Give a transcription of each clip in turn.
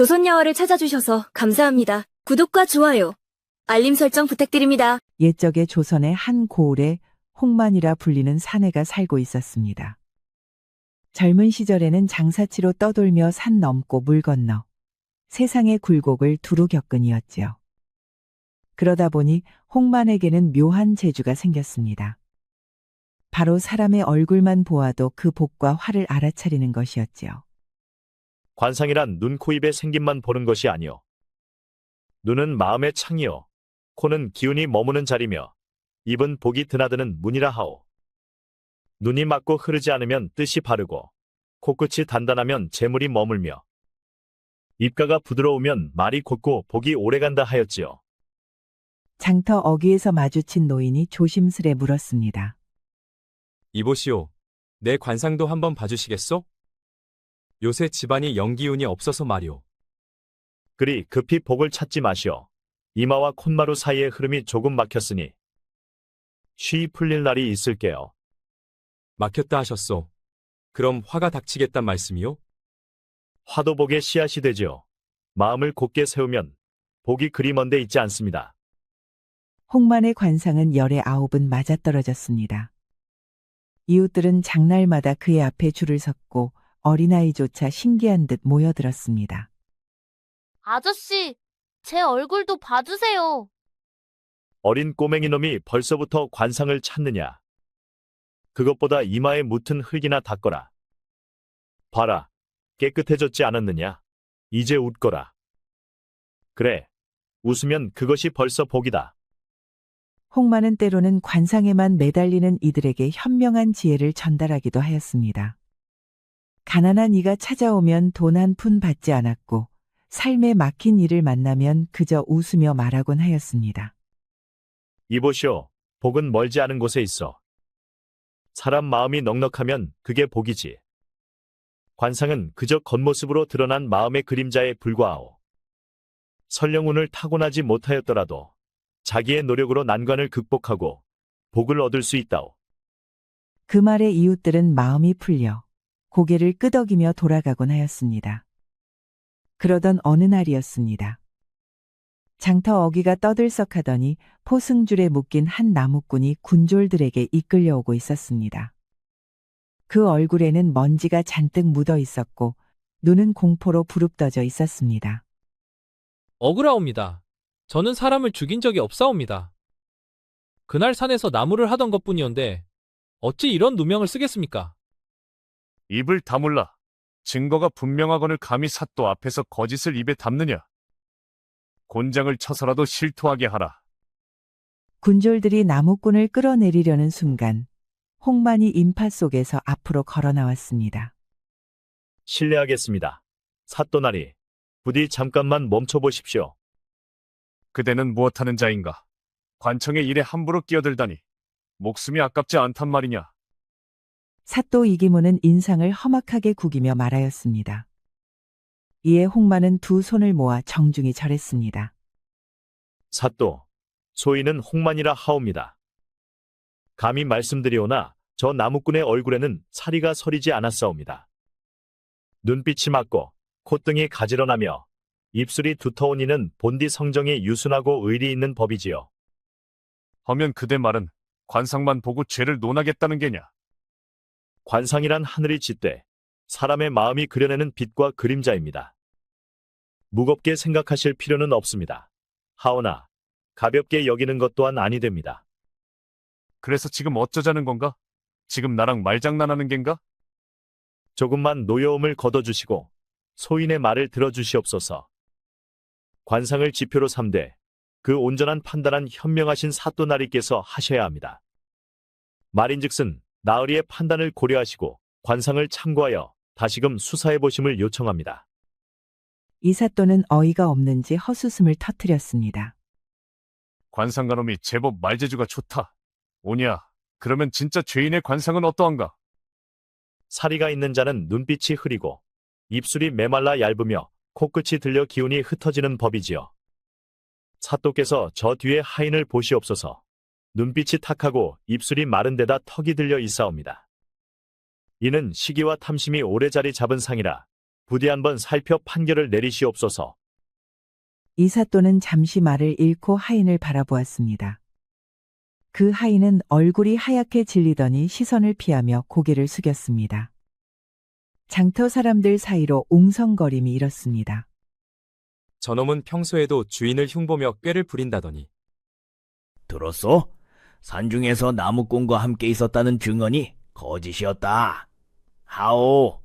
조선야화를 찾아주셔서 감사합니다. 구독과 좋아요, 알림 설정 부탁드립니다. 옛적에 조선의 한 고을에 홍만이라 불리는 사내가 살고 있었습니다. 젊은 시절에는 장사치로 떠돌며 산 넘고 물 건너 세상의 굴곡을 두루 겪은이었지요. 그러다 보니 홍만에게는 묘한 재주가 생겼습니다. 바로 사람의 얼굴만 보아도 그 복과 화를 알아차리는 것이었지요. 관상이란 눈, 코, 입의 생김만 보는 것이 아니요. 눈은 마음의 창이요. 코는 기운이 머무는 자리며 입은 복이 드나드는 문이라 하오. 눈이 맑고 흐르지 않으면 뜻이 바르고 코끝이 단단하면 재물이 머물며 입가가 부드러우면 말이 곧고 복이 오래간다 하였지요. 장터 어귀에서 마주친 노인이 조심스레 물었습니다. 이보시오. 내 관상도 한번 봐주시겠소? 요새 집안이 영기운이 없어서 말이오. 그리 급히 복을 찾지 마시오. 이마와 콧마루 사이의 흐름이 조금 막혔으니 쉬이 풀릴 날이 있을게요. 막혔다 하셨소. 그럼 화가 닥치겠단 말씀이요? 화도 복의 씨앗이 되지요. 마음을 곧게 세우면 복이 그리 먼데 있지 않습니다. 홍만의 관상은 열의 9은 맞아떨어졌습니다. 이웃들은 장날마다 그의 앞에 줄을 섰고 어린아이조차 신기한 듯 모여들었습니다. 아저씨, 제 얼굴도 봐주세요. 어린 꼬맹이 놈이 벌써부터 관상을 찾느냐. 그것보다 이마에 묻은 흙이나 닦거라. 봐라, 깨끗해졌지 않았느냐. 이제 웃거라. 그래, 웃으면 그것이 벌써 복이다. 홍만은 때로는 관상에만 매달리는 이들에게 현명한 지혜를 전달하기도 하였습니다. 가난한 이가 찾아오면 돈 한 푼 받지 않았고 삶에 막힌 이를 만나면 그저 웃으며 말하곤 하였습니다. 이보시오, 복은 멀지 않은 곳에 있어. 사람 마음이 넉넉하면 그게 복이지. 관상은 그저 겉모습으로 드러난 마음의 그림자에 불과하오. 설령 운을 타고나지 못하였더라도 자기의 노력으로 난관을 극복하고 복을 얻을 수 있다오. 그 말에 이웃들은 마음이 풀려 고개를 끄덕이며 돌아가곤 하였습니다. 그러던 어느 날이었습니다. 장터 어귀가 떠들썩하더니 포승줄에 묶인 한 나무꾼이 군졸들에게 이끌려오고 있었습니다. 그 얼굴에는 먼지가 잔뜩 묻어 있었고 눈은 공포로 부릅떠져 있었습니다. 억울하옵니다. 저는 사람을 죽인 적이 없사옵니다. 그날 산에서 나무를 하던 것뿐이온데 어찌 이런 누명을 쓰겠습니까? 입을 다물라. 증거가 분명하거늘 감히 사또 앞에서 거짓을 입에 담느냐. 곤장을 쳐서라도 실토하게 하라. 군졸들이 나무꾼을 끌어내리려는 순간 홍만이 인파 속에서 앞으로 걸어 나왔습니다. 실례하겠습니다. 사또나리, 부디 잠깐만 멈춰보십시오. 그대는 무엇하는 자인가? 관청의 일에 함부로 끼어들다니. 목숨이 아깝지 않단 말이냐. 사또 이기문은 인상을 험악하게 구기며 말하였습니다. 이에 홍만은 두 손을 모아 정중히 절했습니다. 사또, 소인은 홍만이라 하옵니다. 감히 말씀드리오나 저 나무꾼의 얼굴에는 사리가 서리지 않았사옵니다. 눈빛이 맑고 콧등이 가지런하며 입술이 두터운 이는 본디 성정이 유순하고 의리 있는 법이지요. 하면 그대 말은 관상만 보고 죄를 논하겠다는 게냐. 관상이란 하늘이 짙되 사람의 마음이 그려내는 빛과 그림자입니다. 무겁게 생각하실 필요는 없습니다. 하오나 가볍게 여기는 것 또한 아니 됩니다. 그래서 지금 어쩌자는 건가? 지금 나랑 말장난하는 겐가? 조금만 노여움을 걷어주시고 소인의 말을 들어주시옵소서. 관상을 지표로 삼되 그 온전한 판단한 현명하신 사또나리께서 하셔야 합니다. 말인즉슨 나으리의 판단을 고려하시고 관상을 참고하여 다시금 수사해보심을 요청합니다. 이 사또는 어이가 없는지 헛웃음을 터뜨렸습니다. 관상가놈이 제법 말재주가 좋다. 오냐, 그러면 진짜 죄인의 관상은 어떠한가? 사리가 있는 자는 눈빛이 흐리고 입술이 메말라 얇으며 코끝이 들려 기운이 흩어지는 법이지요. 사또께서 저 뒤에 하인을 보시옵소서. 눈빛이 탁하고 입술이 마른 데다 턱이 들려 있사옵니다. 이는 시기와 탐심이 오래 자리 잡은 상이라 부디 한번 살펴 판결을 내리시옵소서. 이사또는 잠시 말을 잃고 하인을 바라보았습니다. 그 하인은 얼굴이 하얗게 질리더니 시선을 피하며 고개를 숙였습니다. 장터 사람들 사이로 웅성거림이 일었습니다. 저놈은 평소에도 주인을 흉보며 꾀를 부린다더니 들었소? 산중에서 나무꾼과 함께 있었다는 증언이 거짓이었다. 하오.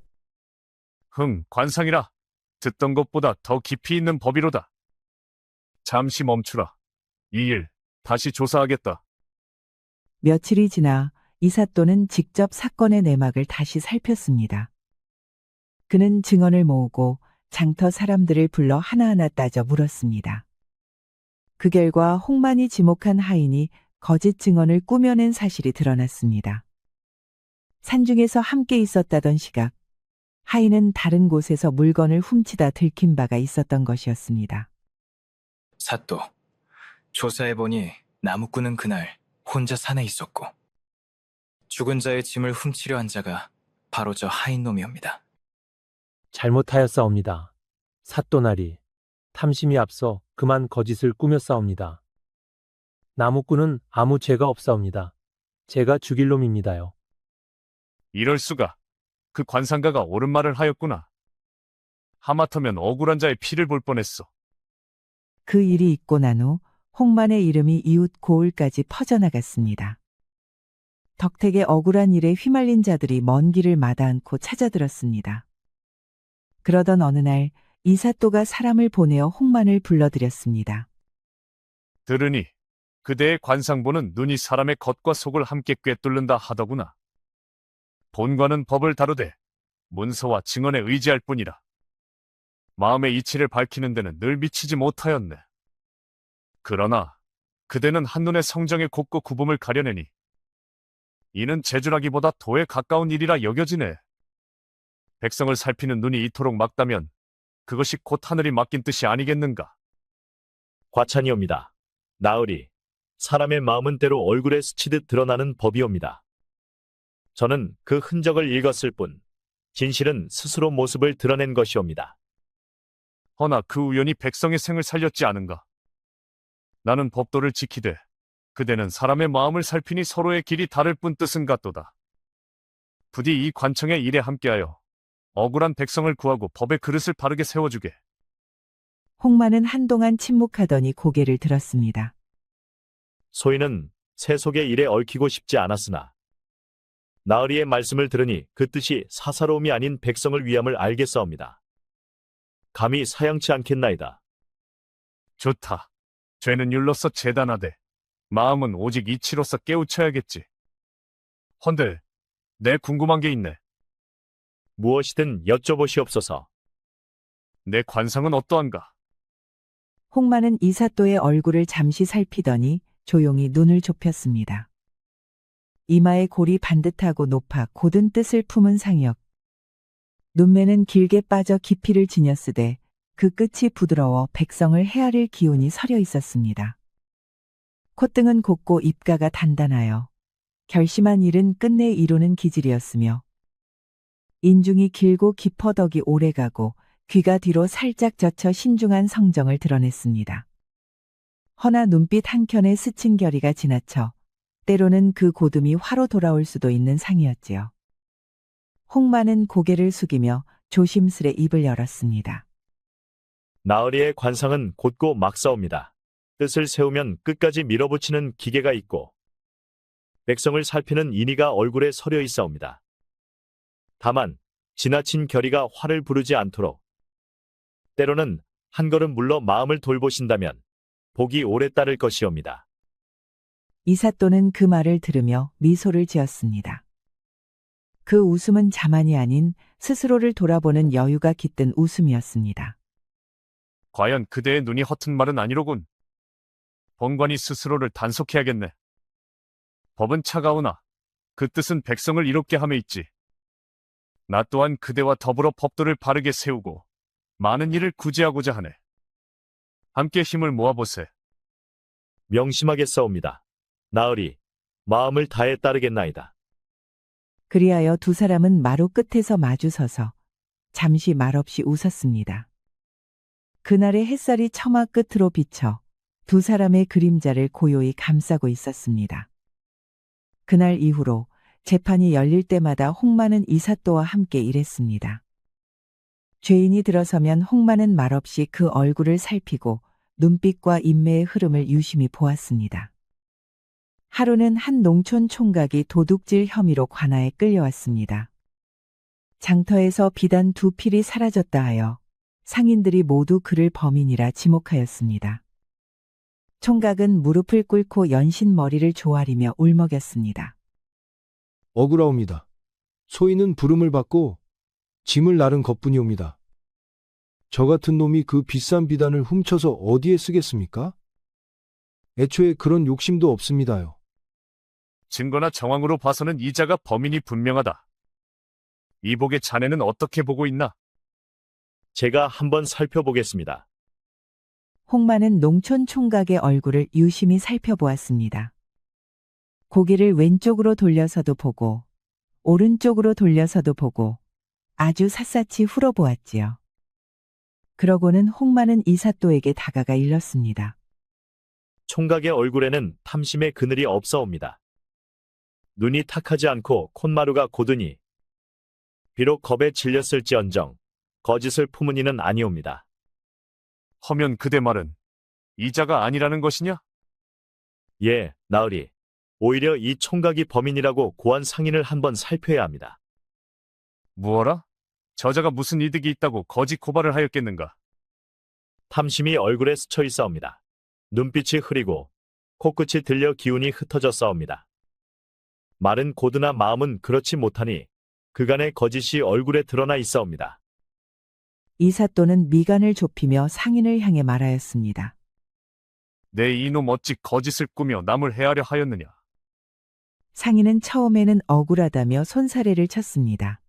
관상이라. 듣던 것보다 더 깊이 있는 법이로다. 잠시 멈추라. 이 일 다시 조사하겠다. 며칠이 지나 이사또는 직접 사건의 내막을 다시 살폈습니다. 그는 증언을 모으고 장터 사람들을 불러 하나하나 따져 물었습니다. 그 결과 홍만이 지목한 하인이 거짓 증언을 꾸며낸 사실이 드러났습니다. 산중에서 함께 있었다던 시각, 하인은 다른 곳에서 물건을 훔치다 들킨 바가 있었던 것이었습니다. 사또, 조사해보니 나무꾼은 그날 혼자 산에 있었고 죽은 자의 짐을 훔치려 한 자가 바로 저 하인놈이옵니다. 잘못하였사옵니다. 사또나리, 탐심이 앞서 그만 거짓을 꾸몄사옵니다. 나무꾼은 아무 죄가 없사옵니다. 제가 죽일 놈입니다요. 이럴 수가. 그 관상가가 옳은 말을 하였구나. 하마터면 억울한 자의 피를 볼 뻔했어. 그 일이 있고 난 후 홍만의 이름이 이웃 고을까지 퍼져나갔습니다. 덕택의 억울한 일에 휘말린 자들이 먼 길을 마다 않고 찾아들었습니다. 그러던 어느 날 이사또가 사람을 보내어 홍만을 불러들였습니다. 들으니 그대의 관상보는 눈이 사람의 겉과 속을 함께 꿰뚫는다 하더구나. 본관은 법을 다루되 문서와 증언에 의지할 뿐이라. 마음의 이치를 밝히는 데는 늘 미치지 못하였네. 그러나 그대는 한눈에 성정의 곱고 구분을 가려내니 이는 재주라기보다 도에 가까운 일이라 여겨지네. 백성을 살피는 눈이 이토록 막다면 그것이 곧 하늘이 맡긴 뜻이 아니겠는가. 과찬이옵니다. 나으리, 사람의 마음은 때로 얼굴에 스치듯 드러나는 법이옵니다. 저는 그 흔적을 읽었을 뿐 진실은 스스로 모습을 드러낸 것이옵니다. 허나 그 우연이 백성의 생을 살렸지 않은가. 나는 법도를 지키되 그대는 사람의 마음을 살피니 서로의 길이 다를 뿐 뜻은 같도다. 부디 이 관청의 일에 함께하여 억울한 백성을 구하고 법의 그릇을 바르게 세워주게. 홍만은 한동안 침묵하더니 고개를 들었습니다. 소인은 세속의 일에 얽히고 싶지 않았으나 나으리의 말씀을 들으니 그 뜻이 사사로움이 아닌 백성을 위함을 알겠사옵니다. 감히 사양치 않겠나이다. 좋다. 죄는 율로서 재단하되 마음은 오직 이치로서 깨우쳐야겠지. 헌데 내 궁금한 게 있네. 무엇이든 여쭤보시옵소서. 내 관상은 어떠한가? 홍만은 이사또의 얼굴을 잠시 살피더니 조용히 눈을 좁혔습니다. 이마의 골이 반듯하고 높아 고든 뜻을 품은 상역. 눈매는 길게 빠져 깊이를 지녔으되 그 끝이 부드러워 백성을 헤아릴 기운이 서려 있었습니다. 콧등은 곱고 입가가 단단하여 결심한 일은 끝내 이루는 기질이었으며 인중이 길고 깊어덕이 오래가고 귀가 뒤로 살짝 젖혀 신중한 성정을 드러냈습니다. 허나 눈빛 한켠에 스친 결의가 지나쳐 때로는 그 고듬이 화로 돌아올 수도 있는 상이었지요. 홍만은 고개를 숙이며 조심스레 입을 열었습니다. 나으리의 관상은 곧고 막사옵니다. 뜻을 세우면 끝까지 밀어붙이는 기계가 있고 백성을 살피는 인의가 얼굴에 서려 있사옵니다. 다만 지나친 결의가 화를 부르지 않도록 때로는 한 걸음 물러 마음을 돌보신다면 복이 오래 따를 것이옵니다. 이사또는 그 말을 들으며 미소를 지었습니다. 그 웃음은 자만이 아닌 스스로를 돌아보는 여유가 깃든 웃음이었습니다. 과연 그대의 눈이 허튼 말은 아니로군. 본관이 스스로를 단속해야겠네. 법은 차가우나 그 뜻은 백성을 이롭게 함에 있지. 나 또한 그대와 더불어 법도를 바르게 세우고 많은 일을 구제하고자 하네. 함께 힘을 모아보세. 명심하겠사옵니다. 나으리, 마음을 다해 따르겠나이다. 그리하여 두 사람은 마루 끝에서 마주서서 잠시 말없이 웃었습니다. 그날의 햇살이 처마 끝으로 비쳐 두 사람의 그림자를 고요히 감싸고 있었습니다. 그날 이후로 재판이 열릴 때마다 홍마는 이사또와 함께 일했습니다. 죄인이 들어서면 홍마는 말없이 그 얼굴을 살피고 눈빛과 인매의 흐름을 유심히 보았습니다. 하루는 한 농촌 총각이 도둑질 혐의로 관아에 끌려왔습니다. 장터에서 비단 두 필이 사라졌다 하여 상인들이 모두 그를 범인이라 지목하였습니다. 총각은 무릎을 꿇고 연신 머리를 조아리며 울먹였습니다. 억울하옵니다. 소인은 부름을 받고 짐을 나른 것뿐이옵니다. 저 같은 놈이 그 비싼 비단을 훔쳐서 어디에 쓰겠습니까? 애초에 그런 욕심도 없습니다요. 증거나 정황으로 봐서는 이자가 범인이 분명하다. 이복의 자네는 어떻게 보고 있나? 제가 한번 살펴보겠습니다. 홍마는 농촌 총각의 얼굴을 유심히 살펴보았습니다. 고개를 왼쪽으로 돌려서도 보고 오른쪽으로 돌려서도 보고 아주 샅샅이 훑어보았지요. 그러고는 홍마는 이사또에게 다가가 일렀습니다. 총각의 얼굴에는 탐심의 그늘이 없사옵니다. 눈이 탁하지 않고 콧마루가 고드니 비록 겁에 질렸을지언정 거짓을 품은 이는 아니옵니다. 허면 그대 말은 이자가 아니라는 것이냐? 예, 나으리. 오히려 이 총각이 범인이라고 고한 상인을 한번 살펴야 합니다. 무어라? 저자가 무슨 이득이 있다고 거짓 고발을 하였겠는가? 탐심이 얼굴에 스쳐 있사옵니다. 눈빛이 흐리고 코끝이 들려 기운이 흩어져 싸웁니다. 말은 고드나 마음은 그렇지 못하니 그간의 거짓이 얼굴에 드러나 있사옵니다. 이사또는 미간을 좁히며 상인을 향해 말하였습니다. 내 이놈 어찌 거짓을 꾸며 남을 해하려 하였느냐? 상인은 처음에는 억울하다며 손사래를 쳤습니다.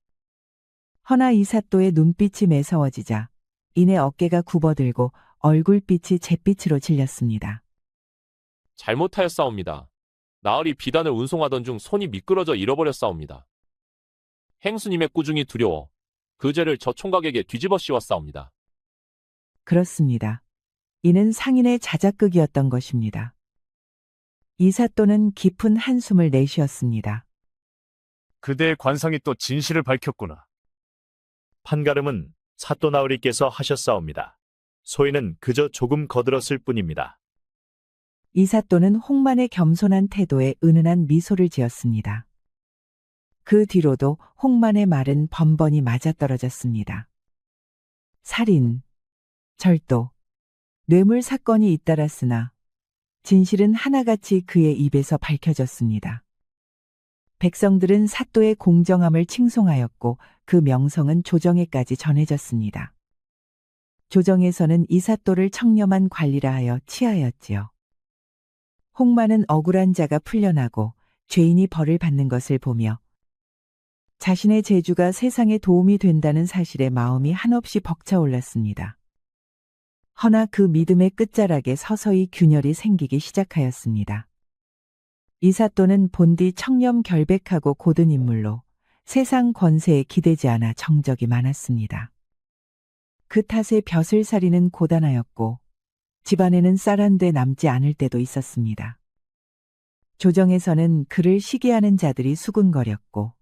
허나 이사또의 눈빛이 매서워지자 이내 어깨가 굽어들고 얼굴빛이 잿빛으로 질렸습니다. 잘못하였사옵니다. 나으리 비단을 운송하던 중 손이 미끄러져 잃어버렸사옵니다. 행수님의 꾸중이 두려워 그 죄를 저 총각에게 뒤집어 씌웠사옵니다. 그렇습니다. 이는 상인의 자작극이었던 것입니다. 이사또는 깊은 한숨을 내쉬었습니다. 그대의 관상이 또 진실을 밝혔구나. 판가름은 사또 나으리께서 하셨사옵니다. 소인은 그저 조금 거들었을 뿐입니다. 이사또는 홍만의 겸손한 태도에 은은한 미소를 지었습니다. 그 뒤로도 홍만의 말은 번번이 맞아떨어졌습니다. 살인, 절도, 뇌물 사건이 잇따랐으나 진실은 하나같이 그의 입에서 밝혀졌습니다. 백성들은 사또의 공정함을 칭송하였고 그 명성은 조정에까지 전해졌습니다. 조정에서는 이사또를 청렴한 관리라 하여 치하였지요. 홍만은 억울한 자가 풀려나고 죄인이 벌을 받는 것을 보며 자신의 재주가 세상에 도움이 된다는 사실에 마음이 한없이 벅차올랐습니다. 허나 그 믿음의 끝자락에 서서히 균열이 생기기 시작하였습니다. 이사또는 본디 청렴 결백하고 고든 인물로 세상 권세에 기대지 않아 정적이 많았습니다. 그 탓에 벼슬살이는 고단하였고 집안에는 쌀 한 대 남지 않을 때도 있었습니다. 조정에서는 그를 시기하는 자들이 수군거렸고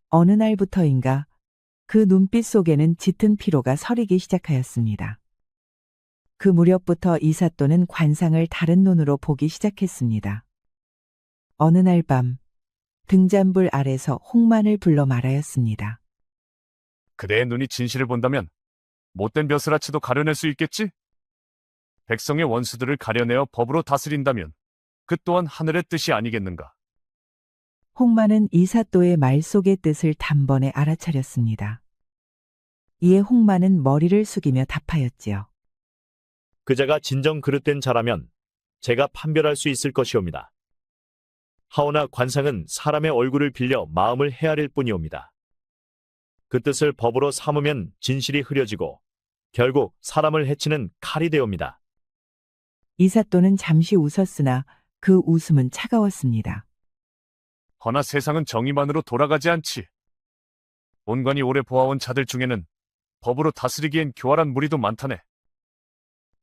어느 날부터인가 그 눈빛 속에는 짙은 피로가 서리기 시작하였습니다. 그 무렵부터 이사또는 관상을 다른 눈으로 보기 시작했습니다. 어느 날 밤 등잔불 아래서 홍만을 불러 말하였습니다. 그대의 눈이 진실을 본다면 못된 벼슬아치도 가려낼 수 있겠지? 백성의 원수들을 가려내어 법으로 다스린다면 그 또한 하늘의 뜻이 아니겠는가? 홍만은 이사또의 말 속의 뜻을 단번에 알아차렸습니다. 이에 홍만은 머리를 숙이며 답하였지요. 그자가 진정 그릇된 자라면 제가 판별할 수 있을 것이옵니다. 하오나 관상은 사람의 얼굴을 빌려 마음을 헤아릴 뿐이옵니다. 그 뜻을 법으로 삼으면 진실이 흐려지고 결국 사람을 해치는 칼이 되옵니다. 이사또는 잠시 웃었으나 그 웃음은 차가웠습니다. 허나 세상은 정의만으로 돌아가지 않지. 본관이 오래 보아온 자들 중에는 법으로 다스리기엔 교활한 무리도 많다네.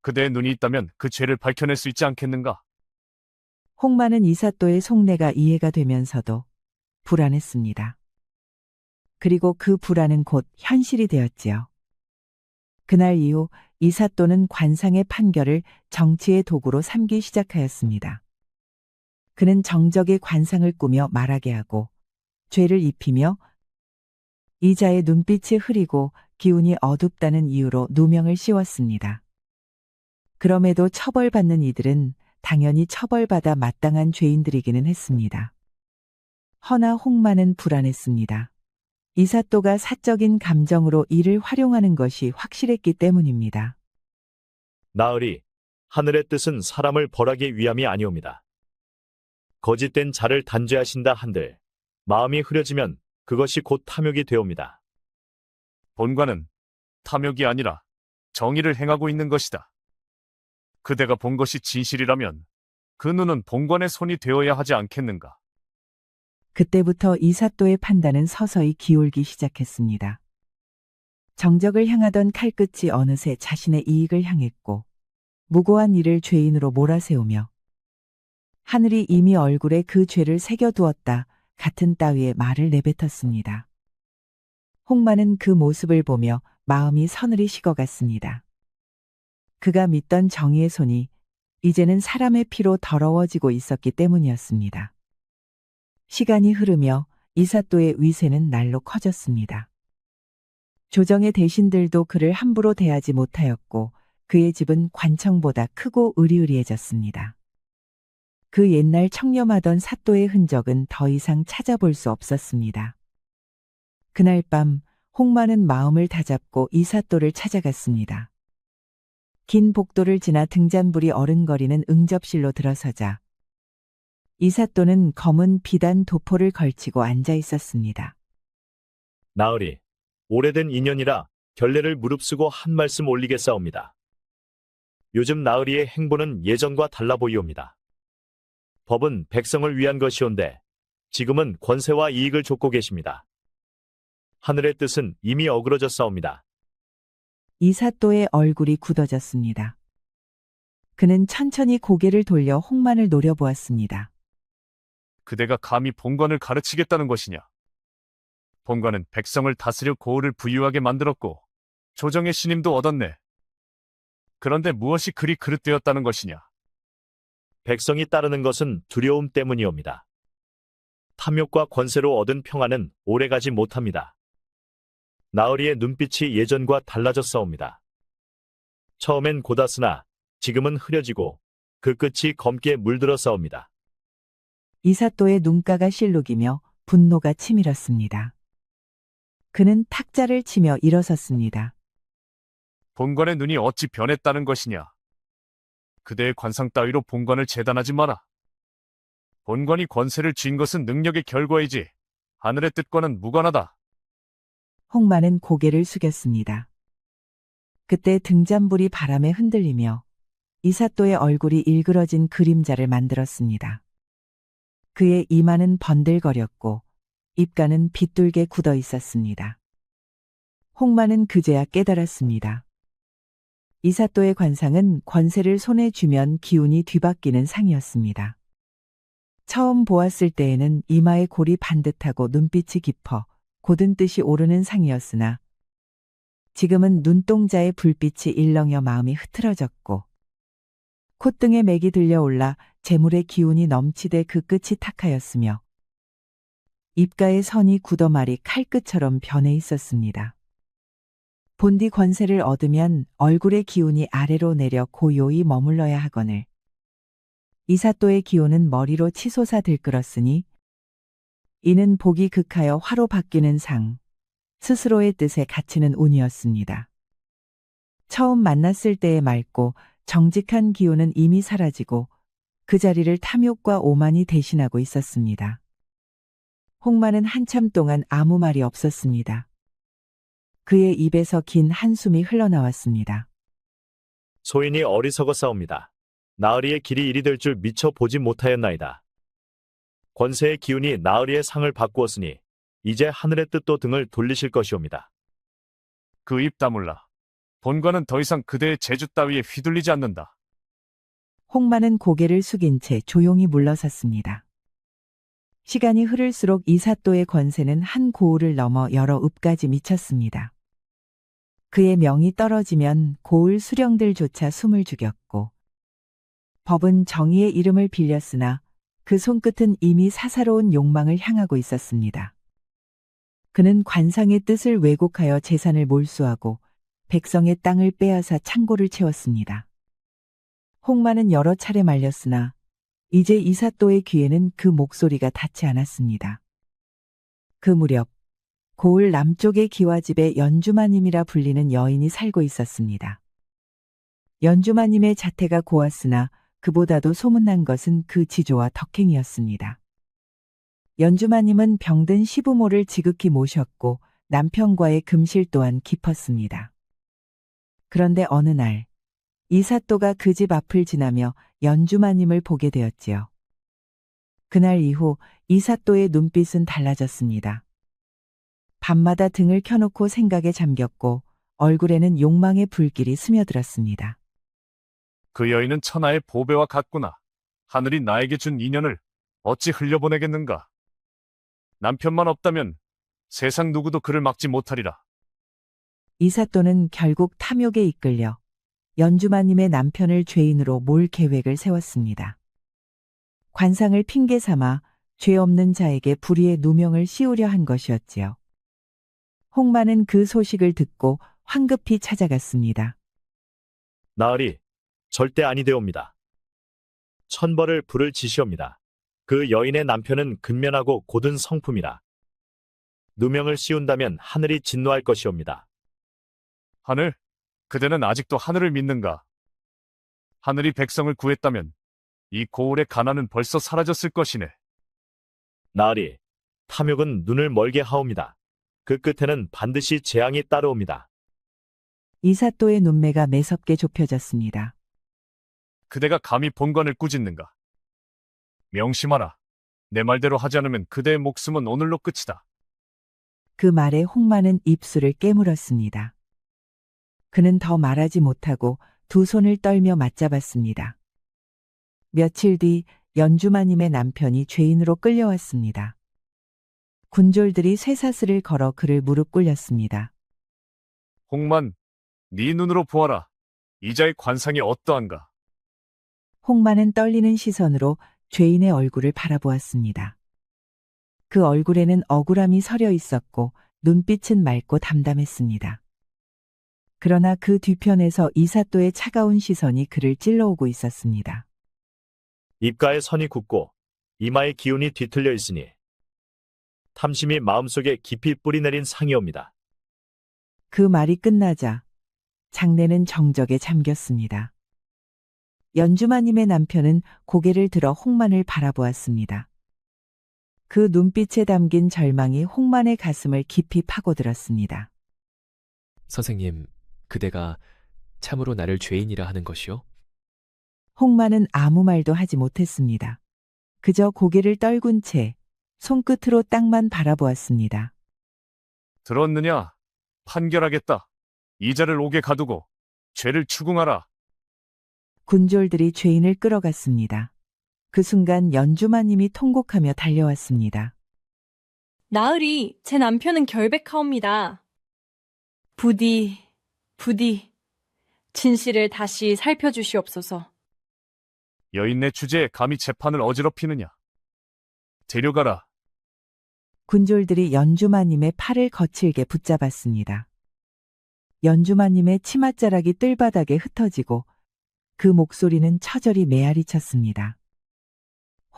그대의 눈이 있다면 그 죄를 밝혀낼 수 있지 않겠는가? 홍마는 이사또의 속내가 이해가 되면서도 불안했습니다. 그리고 그 불안은 곧 현실이 되었지요. 그날 이후 이사또는 관상의 판결을 정치의 도구로 삼기 시작하였습니다. 그는 정적의 관상을 꾸며 말하게 하고 죄를 입히며 이자의 눈빛이 흐리고 기운이 어둡다는 이유로 누명을 씌웠습니다. 그럼에도 처벌받는 이들은 당연히 처벌받아 마땅한 죄인들이기는 했습니다. 허나 홍마는 불안했습니다. 이사또가 사적인 감정으로 이를 활용하는 것이 확실했기 때문입니다. 나으리, 하늘의 뜻은 사람을 벌하기 위함이 아니옵니다. 거짓된 자를 단죄하신다 한들 마음이 흐려지면 그것이 곧 탐욕이 되옵니다. 본관은 탐욕이 아니라 정의를 행하고 있는 것이다. 그대가 본 것이 진실이라면 그 눈은 본관의 손이 되어야 하지 않겠는가? 그때부터 이사또의 판단은 서서히 기울기 시작했습니다. 정적을 향하던 칼끝이 어느새 자신의 이익을 향했고 무고한 이를 죄인으로 몰아세우며 하늘이 이미 얼굴에 그 죄를 새겨두었다 같은 따위의 말을 내뱉었습니다. 홍마는 그 모습을 보며 마음이 서늘히 식어갔습니다. 그가 믿던 정의의 손이 이제는 사람의 피로 더러워지고 있었기 때문이었습니다. 시간이 흐르며 이사또의 위세는 날로 커졌습니다. 조정의 대신들도 그를 함부로 대하지 못하였고 그의 집은 관청보다 크고 으리으리해졌습니다. 그 옛날 청렴하던 사또의 흔적은 더 이상 찾아볼 수 없었습니다. 그날 밤 홍마는 마음을 다잡고 이사또를 찾아갔습니다. 긴 복도를 지나 등잔불이 어른거리는 응접실로 들어서자 이사또는 검은 비단 도포를 걸치고 앉아 있었습니다. 나으리, 오래된 인연이라 결례를 무릅쓰고 한 말씀 올리겠사옵니다. 요즘 나으리의 행보는 예전과 달라 보이옵니다. 법은 백성을 위한 것이온데 지금은 권세와 이익을 좇고 계십니다. 하늘의 뜻은 이미 어그러졌사옵니다. 이사또의 얼굴이 굳어졌습니다. 그는 천천히 고개를 돌려 홍만을 노려보았습니다. 그대가 감히 본관을 가르치겠다는 것이냐? 본관은 백성을 다스려 고을을 부유하게 만들었고 조정의 신임도 얻었네. 그런데 무엇이 그리 그릇되었다는 것이냐? 백성이 따르는 것은 두려움 때문이옵니다. 탐욕과 권세로 얻은 평안은 오래가지 못합니다. 나으리의 눈빛이 예전과 달라졌사옵니다. 처음엔 고다스나 지금은 흐려지고 그 끝이 검게 물들었사옵니다. 이사또의 눈가가 실룩이며 분노가 치밀었습니다. 그는 탁자를 치며 일어섰습니다. 본관의 눈이 어찌 변했다는 것이냐? 그대의 관상 따위로 본관을 재단하지 마라. 본관이 권세를 쥔 것은 능력의 결과이지 하늘의 뜻과는 무관하다. 홍마는 고개를 숙였습니다. 그때 등잔불이 바람에 흔들리며 이사또의 얼굴이 일그러진 그림자를 만들었습니다. 그의 이마는 번들거렸고 입가는 빗둘게 굳어 있었습니다. 홍마는 그제야 깨달았습니다. 이사또의 관상은 권세를 손에 쥐면 기운이 뒤바뀌는 상이었습니다. 처음 보았을 때에는 이마의 골이 반듯하고 눈빛이 깊어 고든 뜻이 오르는 상이었으나 지금은 눈동자의 불빛이 일렁여 마음이 흐트러졌고 콧등에 맥이 들려올라 재물의 기운이 넘치되 그 끝이 탁하였으며 입가의 선이 굳어말이 칼끝처럼 변해 있었습니다. 본디 권세를 얻으면 얼굴의 기운이 아래로 내려 고요히 머물러야 하거늘 이사또의 기운은 머리로 치솟아 들끓었으니 이는 복이 극하여 화로 바뀌는 상, 스스로의 뜻에 갇히는 운이었습니다. 처음 만났을 때의 맑고 정직한 기운은 이미 사라지고 그 자리를 탐욕과 오만이 대신하고 있었습니다. 홍마는 한참 동안 아무 말이 없었습니다. 그의 입에서 긴 한숨이 흘러나왔습니다. 소인이 어리석었사옵니다. 나으리의 길이 이리 될 줄 미처 보지 못하였나이다. 권세의 기운이 나으리의 상을 바꾸었으니 이제 하늘의 뜻도 등을 돌리실 것이옵니다. 그 입 다물라. 본관은 더 이상 그대의 재주 따위에 휘둘리지 않는다. 홍만은 고개를 숙인 채 조용히 물러섰습니다. 시간이 흐를수록 이사또의 권세는 한 고을을 넘어 여러 읍까지 미쳤습니다. 그의 명이 떨어지면 고을 수령들조차 숨을 죽였고, 법은 정의의 이름을 빌렸으나 그 손끝은 이미 사사로운 욕망을 향하고 있었습니다. 그는 관상의 뜻을 왜곡하여 재산을 몰수하고 백성의 땅을 빼앗아 창고를 채웠습니다. 홍만은 여러 차례 말렸으나 이제 이사또의 귀에는 그 목소리가 닿지 않았습니다. 그 무렵 고을 남쪽의 기와집에 연주마님이라 불리는 여인이 살고 있었습니다. 연주마님의 자태가 고왔으나 그보다도 소문난 것은 그 지조와 덕행이었습니다. 연주마님은 병든 시부모를 지극히 모셨고 남편과의 금실 또한 깊었습니다. 그런데 어느 날 이사또가 그 집 앞을 지나며 연주마님을 보게 되었지요. 그날 이후 이사또의 눈빛은 달라졌습니다. 밤마다 등을 켜놓고 생각에 잠겼고 얼굴에는 욕망의 불길이 스며들었습니다. 그 여인은 천하의 보배와 같구나. 하늘이 나에게 준 인연을 어찌 흘려보내겠는가. 남편만 없다면 세상 누구도 그를 막지 못하리라. 이사또는 결국 탐욕에 이끌려 연주마님의 남편을 죄인으로 몰 계획을 세웠습니다. 관상을 핑계 삼아 죄 없는 자에게 불의의 누명을 씌우려 한 것이었지요. 홍만은 그 소식을 듣고 황급히 찾아갔습니다. 나으리, 절대 아니되옵니다. 천벌을 부를 지시옵니다. 그 여인의 남편은 근면하고 고든 성품이라. 누명을 씌운다면 하늘이 진노할 것이옵니다. 하늘? 그대는 아직도 하늘을 믿는가? 하늘이 백성을 구했다면 이 고을의 가난은 벌써 사라졌을 것이네. 나으리, 탐욕은 눈을 멀게 하옵니다. 그 끝에는 반드시 재앙이 따르옵니다. 이사또의 눈매가 매섭게 좁혀졌습니다. 그대가 감히 본관을 꾸짖는가? 명심하라. 내 말대로 하지 않으면 그대의 목숨은 오늘로 끝이다. 그 말에 홍만은 입술을 깨물었습니다. 그는 더 말하지 못하고 두 손을 떨며 맞잡았습니다. 며칠 뒤 연주마님의 남편이 죄인으로 끌려왔습니다. 군졸들이 쇠사슬을 걸어 그를 무릎 꿇렸습니다. 홍만, 네 눈으로 보아라. 이자의 관상이 어떠한가? 홍만은 떨리는 시선으로 죄인의 얼굴을 바라보았습니다. 그 얼굴에는 억울함이 서려 있었고 눈빛은 맑고 담담했습니다. 그러나 그 뒤편에서 이사또의 차가운 시선이 그를 찔러오고 있었습니다. 입가에 선이 굳고 이마에 기운이 뒤틀려 있으니 탐심이 마음속에 깊이 뿌리내린 상이옵니다. 그 말이 끝나자 장내는 정적에 잠겼습니다. 연주마님의 남편은 고개를 들어 홍만을 바라보았습니다. 그 눈빛에 담긴 절망이 홍만의 가슴을 깊이 파고들었습니다. 선생님, 그대가 참으로 나를 죄인이라 하는 것이요? 홍만은 아무 말도 하지 못했습니다. 그저 고개를 떨군 채 손끝으로 땅만 바라보았습니다. 들었느냐? 판결하겠다. 이자를 옥에 가두고 죄를 추궁하라. 군졸들이 죄인을 끌어갔습니다. 그 순간 연주마님이 통곡하며 달려왔습니다. 나으리, 제 남편은 결백하옵니다. 부디, 진실을 다시 살펴주시옵소서. 여인네 주제에 감히 재판을 어지럽히느냐? 데려가라. 군졸들이 연주마님의 팔을 거칠게 붙잡았습니다. 연주마님의 치맛자락이 뜰바닥에 흩어지고 그 목소리는 처절히 메아리 쳤습니다.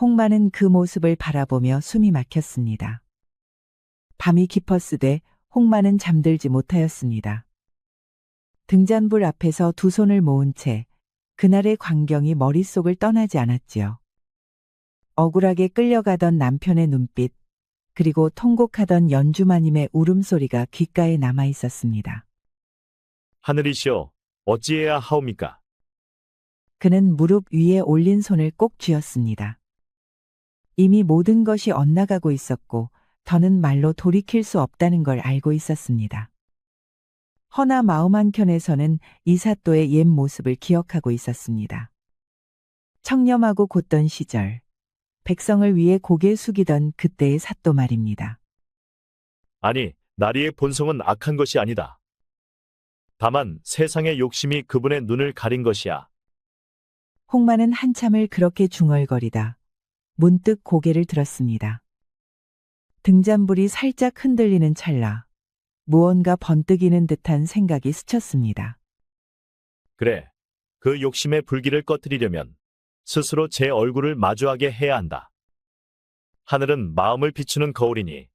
홍만은 그 모습을 바라보며 숨이 막혔습니다. 밤이 깊었으되 홍만은 잠들지 못하였습니다. 등잔불 앞에서 두 손을 모은 채 그날의 광경이 머릿속을 떠나지 않았지요. 억울하게 끌려가던 남편의 눈빛, 그리고 통곡하던 연주마님의 울음소리가 귓가에 남아 있었습니다. 하늘이시여, 어찌해야 하옵니까? 그는 무릎 위에 올린 손을 꼭 쥐었습니다. 이미 모든 것이 엇나가고 있었고 더는 말로 돌이킬 수 없다는 걸 알고 있었습니다. 허나 마음 한켠에서는 이사또의 옛 모습을 기억하고 있었습니다. 청렴하고 곧던 시절, 백성을 위해 고개 숙이던 그때의 사또 말입니다. 아니, 나리의 본성은 악한 것이 아니다. 다만 세상의 욕심이 그분의 눈을 가린 것이야. 홍마는 한참을 그렇게 중얼거리다 문득 고개를 들었습니다. 등잔불이 살짝 흔들리는 찰나 무언가 번뜩이는 듯한 생각이 스쳤습니다. 그래, 그 욕심의 불길을 꺼뜨리려면 스스로 제 얼굴을 마주하게 해야 한다. 하늘은 마음을 비추는 거울이니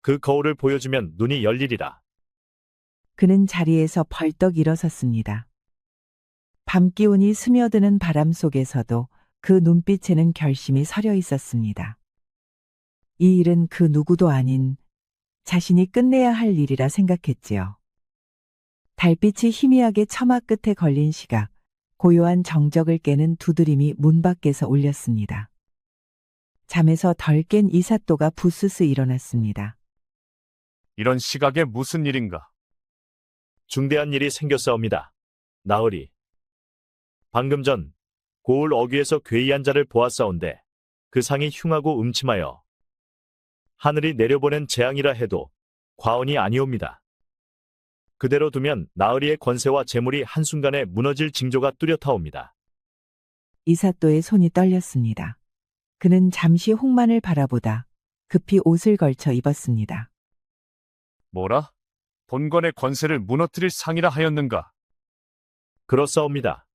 그 거울을 보여주면 눈이 열리리라. 그는 자리에서 벌떡 일어섰습니다. 밤 기운이 스며드는 바람 속에서도 그 눈빛에는 결심이 서려 있었습니다. 이 일은 그 누구도 아닌 자신이 끝내야 할 일이라 생각했지요. 달빛이 희미하게 처마 끝에 걸린 시각, 고요한 정적을 깨는 두드림이 문 밖에서 울렸습니다. 잠에서 덜 깬 이사또가 부스스 일어났습니다. 이런 시각에 무슨 일인가? 중대한 일이 생겼사옵니다. 나으리. 방금 전 고을 어귀에서 괴이한 자를 보았사온데 그 상이 흉하고 음침하여 하늘이 내려보낸 재앙이라 해도 과언이 아니옵니다. 그대로 두면 나으리의 권세와 재물이 한순간에 무너질 징조가 뚜렷하옵니다. 이사또의 손이 떨렸습니다. 그는 잠시 홍만을 바라보다 급히 옷을 걸쳐 입었습니다. 뭐라? 본관의 권세를 무너뜨릴 상이라 하였는가? 그렇사옵니다.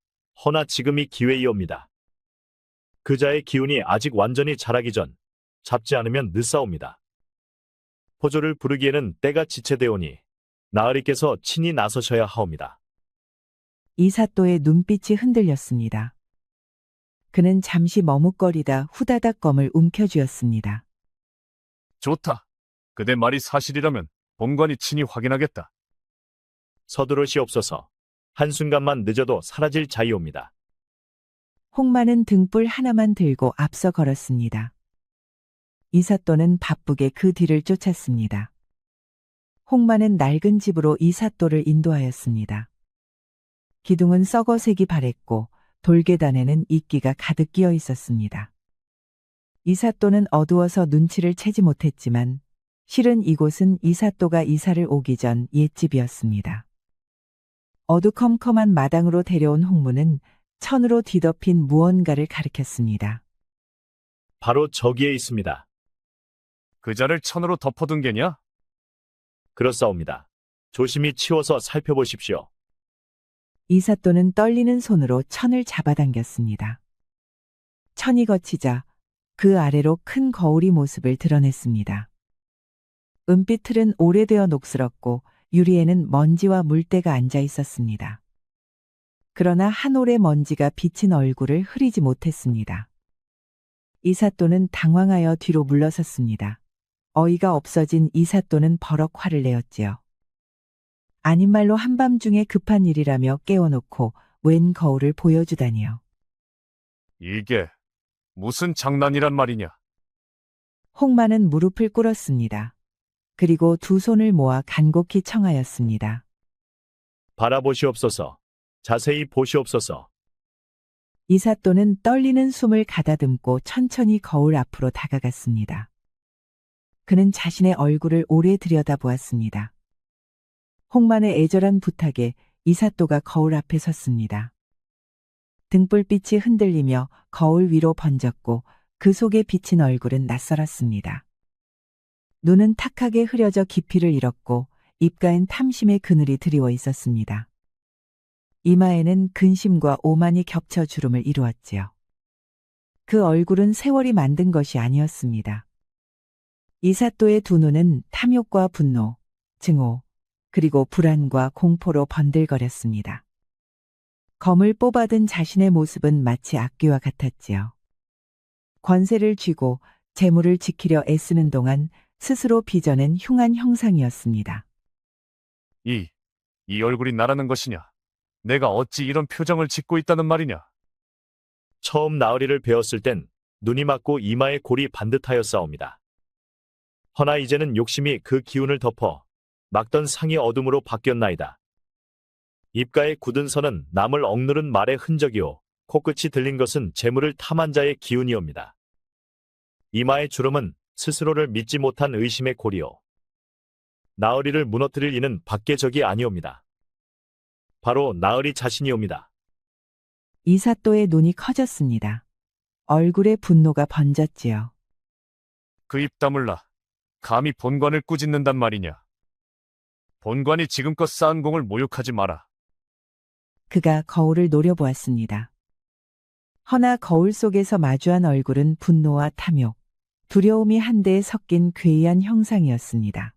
허나 지금이 기회이옵니다. 그자의 기운이 아직 완전히 자라기 전 잡지 않으면 늦사옵니다. 포조를 부르기에는 때가 지체되오니 나으리께서 친히 나서셔야 하옵니다. 이사또의 눈빛이 흔들렸습니다. 그는 잠시 머뭇거리다 후다닥 검을 움켜쥐었습니다. 좋다. 그대 말이 사실이라면 본관이 친히 확인하겠다. 서두르시옵소서. 한순간만 늦어도 사라질 자이옵니다. 홍마는 등불 하나만 들고 앞서 걸었습니다. 이사또는 바쁘게 그 뒤를 쫓았습니다. 홍마는 낡은 집으로 이사또를 인도하였습니다. 기둥은 썩어색이 바랬고 돌계단에는 이끼가 가득 끼어 있었습니다. 이사또는 어두워서 눈치를 채지 못했지만 실은 이곳은 이사또가 이사를 오기 전 옛집이었습니다. 어두컴컴한 마당으로 데려온 홍무는 천으로 뒤덮인 무언가를 가리켰습니다. 바로 저기에 있습니다. 그자를 천으로 덮어둔 게냐? 그렇사옵니다. 조심히 치워서 살펴보십시오. 이사또는 떨리는 손으로 천을 잡아당겼습니다. 천이 거치자 그 아래로 큰 거울이 모습을 드러냈습니다. 은빛 틀은 오래되어 녹슬었고 유리에는 먼지와 물때가 앉아 있었습니다. 그러나 한 올의 먼지가 비친 얼굴을 흐리지 못했습니다. 이사또는 당황하여 뒤로 물러섰습니다. 어이가 없어진 이사또는 버럭 화를 내었지요. 아닌 말로 한밤중에 급한 일이라며 깨워놓고 웬 거울을 보여주다니요. 이게 무슨 장난이란 말이냐? 홍마는 무릎을 꿇었습니다. 그리고 두 손을 모아 간곡히 청하였습니다. 바라보시옵소서. 자세히 보시옵소서. 이사또는 떨리는 숨을 가다듬고 천천히 거울 앞으로 다가갔습니다. 그는 자신의 얼굴을 오래 들여다보았습니다. 홍만의 애절한 부탁에 이사또가 거울 앞에 섰습니다. 등불빛이 흔들리며 거울 위로 번졌고 그 속에 비친 얼굴은 낯설었습니다. 눈은 탁하게 흐려져 깊이를 잃었고 입가엔 탐심의 그늘이 드리워 있었습니다. 이마에는 근심과 오만이 겹쳐 주름을 이루었지요. 그 얼굴은 세월이 만든 것이 아니었습니다. 이사또의 두 눈은 탐욕과 분노, 증오, 그리고 불안과 공포로 번들거렸습니다. 검을 뽑아든 자신의 모습은 마치 악귀와 같았지요. 권세를 쥐고 재물을 지키려 애쓰는 동안 스스로 빚어낸 흉한 형상이었습니다. 이 얼굴이 나라는 것이냐? 내가 어찌 이런 표정을 짓고 있다는 말이냐? 처음 나으리를 배웠을 땐 눈이 맞고 이마에 골이 반듯하였사옵니다. 허나 이제는 욕심이 그 기운을 덮어 막던 상이 어둠으로 바뀌었나이다. 입가에 굳은 선은 남을 억누른 말의 흔적이요, 코끝이 들린 것은 재물을 탐한 자의 기운이옵니다. 이마의 주름은 스스로를 믿지 못한 의심의 고리요, 나으리를 무너뜨릴 이는 밖에 적이 아니옵니다. 바로 나으리 자신이옵니다. 이사또의 눈이 커졌습니다. 얼굴에 분노가 번졌지요. 그 입 다물라. 감히 본관을 꾸짖는단 말이냐. 본관이 지금껏 쌓은 공을 모욕하지 마라. 그가 거울을 노려보았습니다. 허나 거울 속에서 마주한 얼굴은 분노와 탐욕, 두려움이 한데에 섞인 괴이한 형상이었습니다.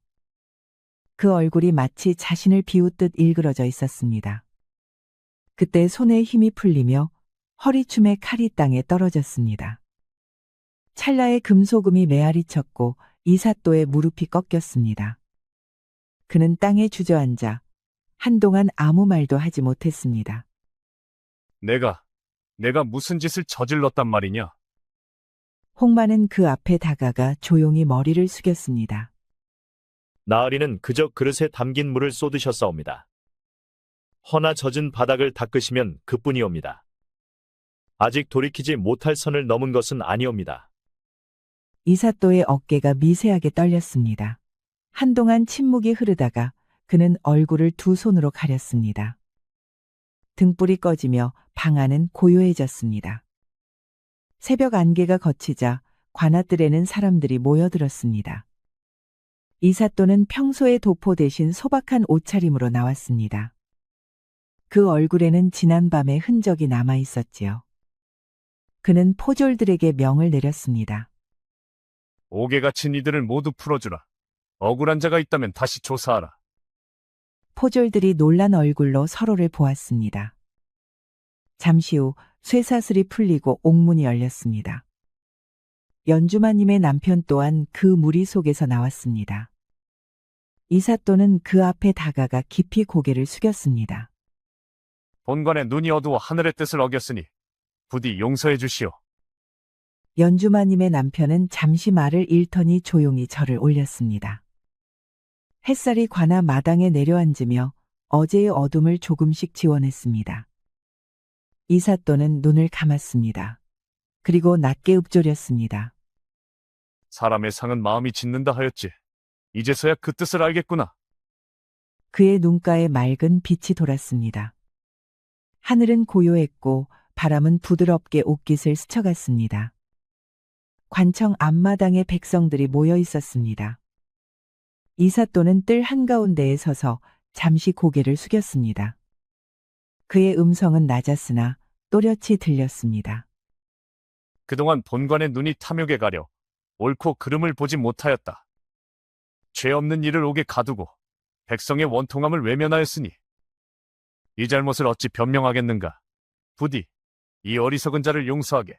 그 얼굴이 마치 자신을 비웃듯 일그러져 있었습니다. 그때 손에 힘이 풀리며 허리춤에 칼이 땅에 떨어졌습니다. 찰나에 금소금이 메아리 쳤고 이사또의 무릎이 꺾였습니다. 그는 땅에 주저앉아 한동안 아무 말도 하지 못했습니다. 내가 무슨 짓을 저질렀단 말이냐? 홍마는 그 앞에 다가가 조용히 머리를 숙였습니다. 나으리는 그저 그릇에 담긴 물을 쏟으셨사옵니다. 허나 젖은 바닥을 닦으시면 그뿐이옵니다. 아직 돌이키지 못할 선을 넘은 것은 아니옵니다. 이사또의 어깨가 미세하게 떨렸습니다. 한동안 침묵이 흐르다가 그는 얼굴을 두 손으로 가렸습니다. 등불이 꺼지며 방 안은 고요해졌습니다. 새벽 안개가 걷히자 관아뜰에는 사람들이 모여들었습니다. 이사또는 평소의 도포 대신 소박한 옷차림으로 나왔습니다. 그 얼굴에는 지난밤의 흔적이 남아 있었지요. 그는 포졸들에게 명을 내렸습니다. 옥에 갇힌 이들을 모두 풀어주라. 억울한 자가 있다면 다시 조사하라. 포졸들이 놀란 얼굴로 서로를 보았습니다. 잠시 후 쇠사슬이 풀리고 옥문이 열렸습니다. 연주마님의 남편 또한 그 무리 속에서 나왔습니다. 이사또는 그 앞에 다가가 깊이 고개를 숙였습니다. 본관의 눈이 어두워 하늘의 뜻을 어겼으니 부디 용서해 주시오. 연주마님의 남편은 잠시 말을 잃더니 조용히 절을 올렸습니다. 햇살이 관아 마당에 내려앉으며 어제의 어둠을 조금씩 지워냈습니다. 이사또는 눈을 감았습니다. 그리고 낮게 읊조렸습니다. 사람의 상은 마음이 짓는다 하였지. 이제서야 그 뜻을 알겠구나. 그의 눈가에 맑은 빛이 돌았습니다. 하늘은 고요했고 바람은 부드럽게 옷깃을 스쳐갔습니다. 관청 앞마당에 백성들이 모여 있었습니다. 이사또는 뜰 한가운데에 서서 잠시 고개를 숙였습니다. 그의 음성은 낮았으나 또렷이 들렸습니다. 그동안 본관의 눈이 탐욕에 가려 옳고 그름을 보지 못하였다. 죄 없는 이를 옥에 가두고 백성의 원통함을 외면하였으니 이 잘못을 어찌 변명하겠는가. 부디 이 어리석은 자를 용서하게.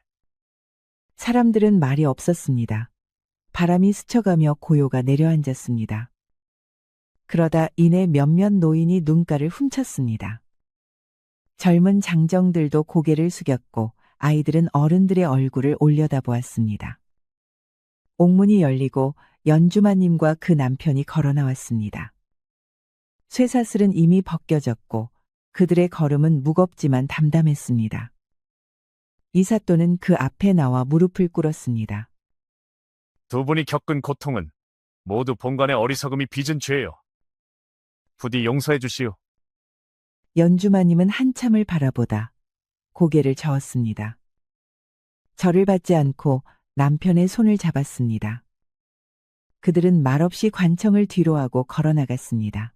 사람들은 말이 없었습니다. 바람이 스쳐가며 고요가 내려앉았습니다. 그러다 이내 몇몇 노인이 눈가를 훔쳤습니다. 젊은 장정들도 고개를 숙였고 아이들은 어른들의 얼굴을 올려다보았습니다. 옥문이 열리고 연주마님과 그 남편이 걸어 나왔습니다. 쇠사슬은 이미 벗겨졌고 그들의 걸음은 무겁지만 담담했습니다. 이사또는 그 앞에 나와 무릎을 꿇었습니다. 두 분이 겪은 고통은 모두 본관의 어리석음이 빚은 죄요. 부디 용서해 주시오. 연주마님은 한참을 바라보다 고개를 저었습니다. 절을 받지 않고 남편의 손을 잡았습니다. 그들은 말없이 관청을 뒤로하고 걸어나갔습니다.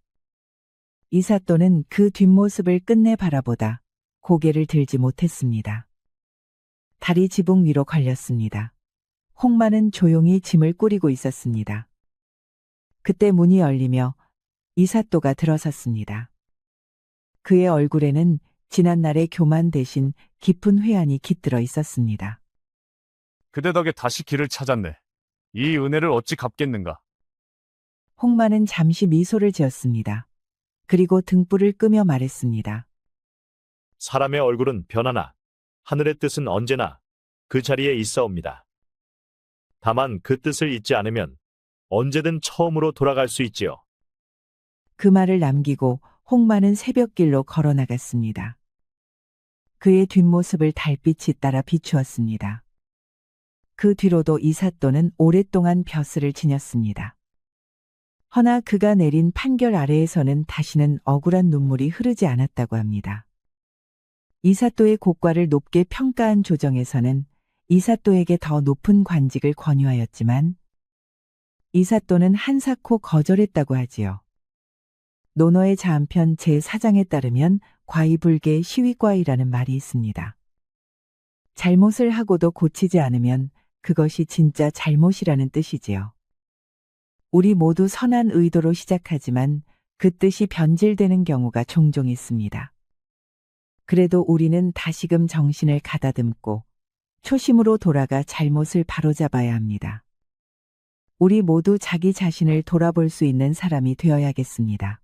이사또는 그 뒷모습을 끝내 바라보다 고개를 들지 못했습니다. 다리 지붕 위로 걸렸습니다. 홍마는 조용히 짐을 꾸리고 있었습니다. 그때 문이 열리며 이사또가 들어섰습니다. 그의 얼굴에는 지난날의 교만 대신 깊은 회한이 깃들어 있었습니다. 그대 덕에 다시 길을 찾았네. 이 은혜를 어찌 갚겠는가. 홍마는 잠시 미소를 지었습니다. 그리고 등불을 끄며 말했습니다. 사람의 얼굴은 변하나 하늘의 뜻은 언제나 그 자리에 있사옵니다. 다만 그 뜻을 잊지 않으면 언제든 처음으로 돌아갈 수 있지요. 그 말을 남기고 홍만은 새벽길로 걸어 나갔습니다. 그의 뒷모습을 달빛이 따라 비추었습니다. 그 뒤로도 이삿돈은 오랫동안 벼슬을 지녔습니다. 허나 그가 내린 판결 아래에서는 다시는 억울한 눈물이 흐르지 않았다고 합니다. 이삿도의 고과를 높게 평가한 조정에서는 이삿도에게 더 높은 관직을 권유하였지만 이삿도는 한사코 거절했다고 하지요. 논어의 자한편 제4장에 따르면 과이불개 시위과이라는 말이 있습니다. 잘못을 하고도 고치지 않으면 그것이 진짜 잘못이라는 뜻이지요. 우리 모두 선한 의도로 시작하지만 그 뜻이 변질되는 경우가 종종 있습니다. 그래도 우리는 다시금 정신을 가다듬고 초심으로 돌아가 잘못을 바로잡아야 합니다. 우리 모두 자기 자신을 돌아볼 수 있는 사람이 되어야겠습니다.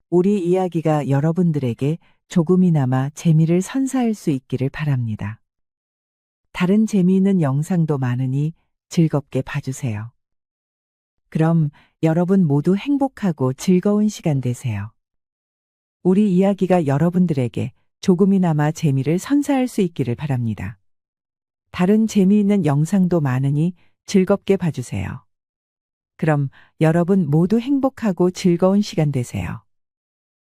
우리 이야기가 여러분들에게 조금이나마 재미를 선사할 수 있기를 바랍니다. 다른 재미있는 영상도 많으니 즐겁게 봐주세요. 그럼 여러분 모두 행복하고 즐거운 시간 되세요. 우리 이야기가 여러분들에게 조금이나마 재미를 선사할 수 있기를 바랍니다. 다른 재미있는 영상도 많으니 즐겁게 봐주세요. 그럼 여러분 모두 행복하고 즐거운 시간 되세요.